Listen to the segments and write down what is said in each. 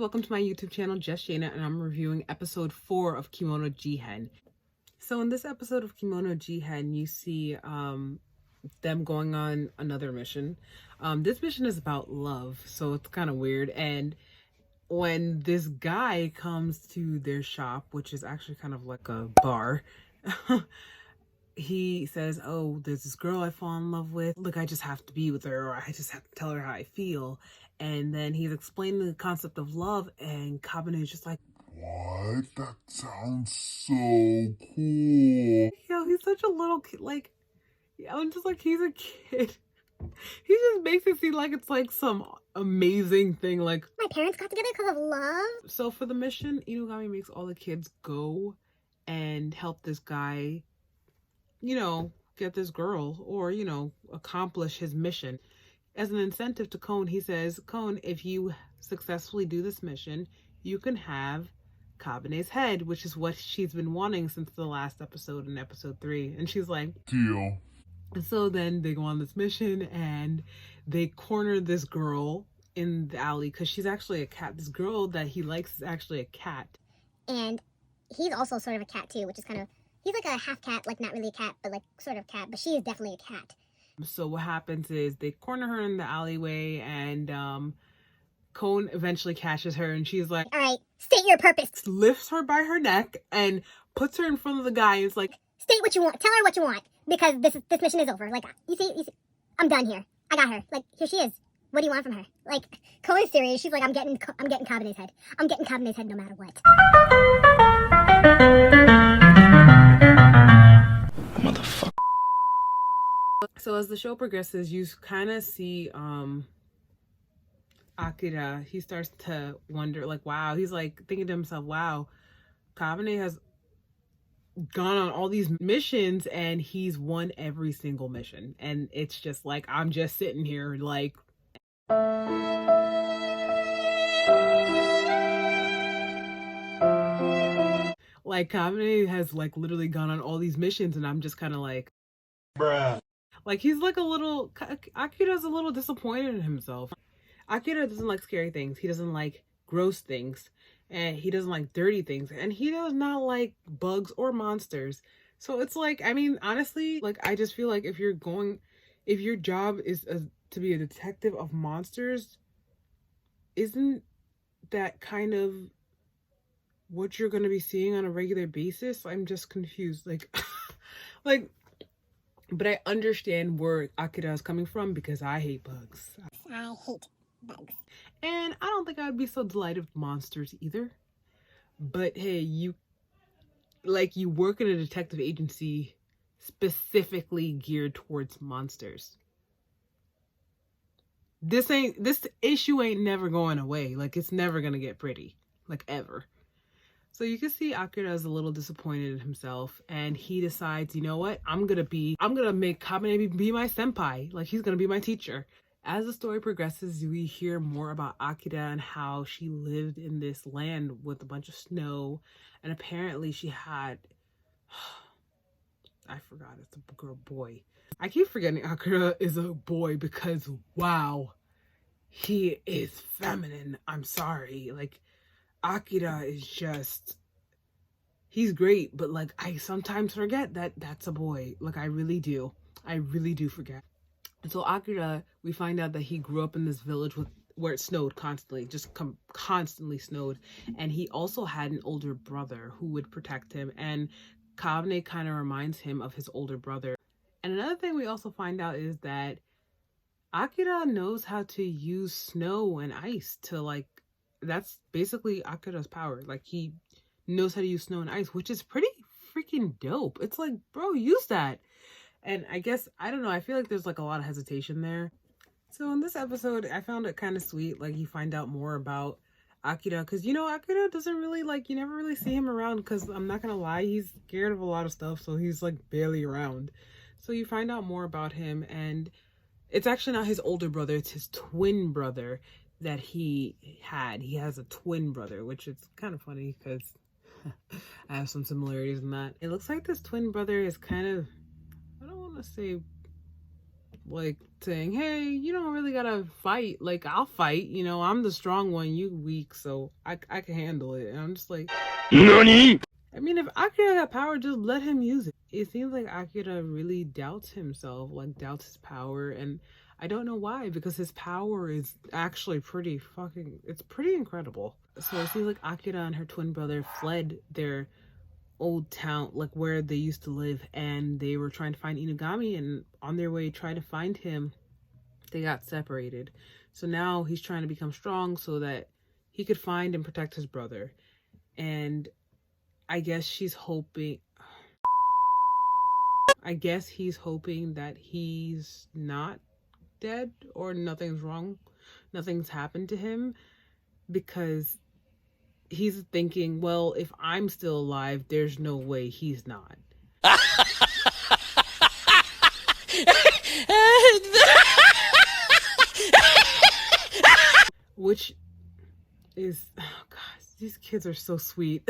welcome to my YouTube channel, Just Shayna, and I'm reviewing episode 4 of Kemono Jihen. So in this episode of Kemono Jihen, you see them going on another mission. This mission is about love, so it's kind of weird. And when this guy comes to their shop, which is actually kind of like a bar, he says, oh, there's this girl I fall in love with. Look, I just have to be with her, or I just have to tell her how I feel. And then he's explaining the concept of love, and Kabane is just like, what? That sounds so cool. yo, he's such a little kid. Like, I'm just like, he's a kid. He just makes it seem like it's like some amazing thing. Like, my parents got together because of love. So for the mission, Inugami makes all the kids go and help this guy, you know, get this girl, or, you know, accomplish his mission. As an incentive to Kon, he says, Kon, if you successfully do this mission, you can have Kabane's head, which is what she's been wanting since the last episode in episode 3. And she's like, deal. And so then they go on this mission and they corner this girl in the alley because she's actually a cat. This girl that he likes is actually a cat. And he's also sort of a cat too, which is kind of, he's like a half cat, like not really a cat, but like sort of cat, but she is definitely a cat. So what happens is they corner her in the alleyway, and Kon eventually catches her, and she's like, all right, state your purpose. Lifts her by her neck and puts her in front of the guy. And it's like, state what you want. Tell her what you want, because this mission is over. Like, you see, I'm done here. I got her. Like, here she is. What do you want from her? Like, Kon is serious. She's like, I'm getting Kabane's head. I'm getting Kabane's head no matter what. Motherfucker. So as the show progresses, you kind of see Akira. He starts to wonder, like, wow. He's like thinking to himself, wow, Kabane has gone on all these missions and he's won every single mission. And it's just like, I'm just sitting here like, Kabane has like literally gone on all these missions, and I'm just kind of like, bruh. Like, he's like a little, Akira's a little disappointed in himself. Akira doesn't like scary things. He doesn't like gross things. And he doesn't like dirty things. And he does not like bugs or monsters. So it's like, I mean, honestly, like, I just feel like if your job is to be a detective of monsters, isn't that kind of what you're going to be seeing on a regular basis? I'm just confused. Like, but I understand where Akira is coming from, because I hate bugs. I hate bugs. And I don't think I would be so delighted with monsters either. But hey, you work in a detective agency specifically geared towards monsters. This issue ain't never going away. Like, it's never gonna get pretty. Like, ever. So you can see Akira is a little disappointed in himself, and he decides, you know what? I'm gonna make Kabane be my senpai. Like, he's gonna be my teacher. As the story progresses, we hear more about Akira and how she lived in this land with a bunch of snow, and apparently she had, I forgot, it's a girl, boy. I keep forgetting Akira is a boy because, wow, he is feminine. I'm sorry. Like, Akira is just, he's great, but like, I sometimes forget that that's a boy. Like, I really do forget. And so Akira, we find out that he grew up in this village where it snowed constantly, constantly snowed. And he also had an older brother who would protect him. And Kabane kind of reminds him of his older brother. And another thing we also find out is that Akira knows how to use snow and ice to, like, that's basically Akira's power. Like, he knows how to use snow and ice, which is pretty freaking dope. It's like, bro, use that. And I guess, I don't know, I feel like there's like a lot of hesitation there. So in this episode, I found it kind of sweet. Like, you find out more about Akira, because, you know, Akira doesn't really, like, you never really see him around, because I'm not gonna lie, he's scared of a lot of stuff, so he's like barely around. So you find out more about him, and it's actually not his older brother, it's his twin brother that he had. He has a twin brother, which is kind of funny because I have some similarities in that. It looks like this twin brother is kind of, I don't want to say like saying, hey, you don't really gotta fight. Like, I'll fight, you know, I'm the strong one, you weak, so I can handle it. And I'm just like, NANI?! I mean, if Akira got power, just let him use it. It seems like Akira really doubts himself, like doubts his power, and I don't know why, because his power is actually pretty fucking, it's pretty incredible. So it seems like Akira and her twin brother fled their old town, like where they used to live, and they were trying to find Inugami, and on their way trying to find him, they got separated. So now he's trying to become strong so that he could find and protect his brother. And I guess he's hoping that he's not dead or nothing's wrong, nothing's happened to him, because he's thinking, well, if I'm still alive, there's no way he's not. Which is, oh gosh, these kids are so sweet,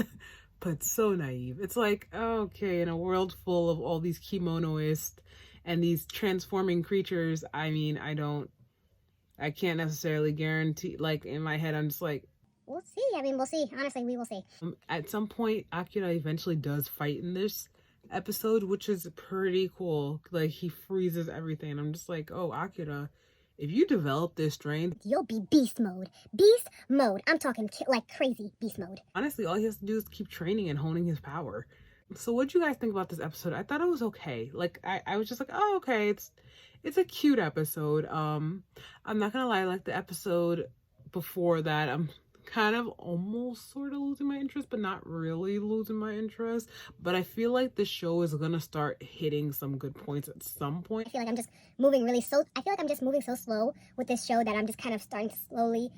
but so naive. It's like, okay, in a world full of all these kimonoists and these transforming creatures, I mean, I can't necessarily guarantee, like in my head, I'm just like, We'll see. I mean, we'll see. Honestly, we will see. at some point, Akira eventually does fight in this episode, which is pretty cool. Like, he freezes everything. And I'm just like, oh, Akira, if you develop this strength, You'll be beast mode. Beast mode. I'm talking like crazy beast mode. honestly, all he has to do is keep training and honing his power. So what do you guys think about this episode? I thought it was okay. Like, I was just like, oh, okay, it's a cute episode. I'm not gonna lie, like the episode before that, I'm kind of almost sort of losing my interest, but not really losing my interest. But I feel like the show is gonna start hitting some good points at some point. I feel like I'm just moving so slow with this show that I'm just kind of starting to slowly,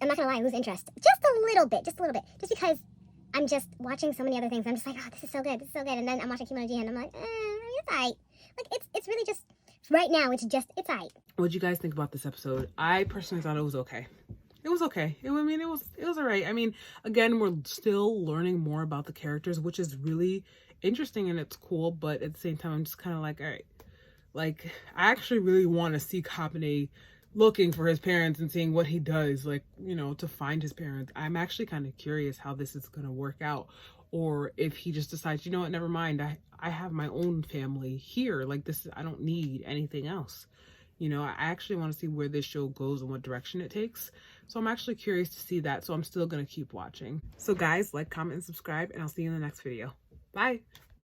I'm not gonna lie, lose interest. Just a little bit. Just because I'm just watching so many other things. I'm just like, oh, this is so good. And then I'm watching Kemono Jihen and I'm like, it's alright. Like, it's really just, right now, it's alright. What do you guys think about this episode? I personally thought it was okay. It was okay. It was alright. I mean, again, we're still learning more about the characters, which is really interesting and it's cool, but at the same time, I'm just kind of like, all right. Like, I actually really want to see Kabane looking for his parents and seeing what he does, like, you know, to find his parents. I'm actually kind of curious how this is going to work out, or if he just decides, you know what, never mind, I have my own family here, like this, I don't need anything else. You know, I actually want to see where this show goes and what direction it takes. So I'm actually curious to see that. So I'm still going to keep watching. So guys, like, comment, and subscribe, and I'll see you in the next video. Bye.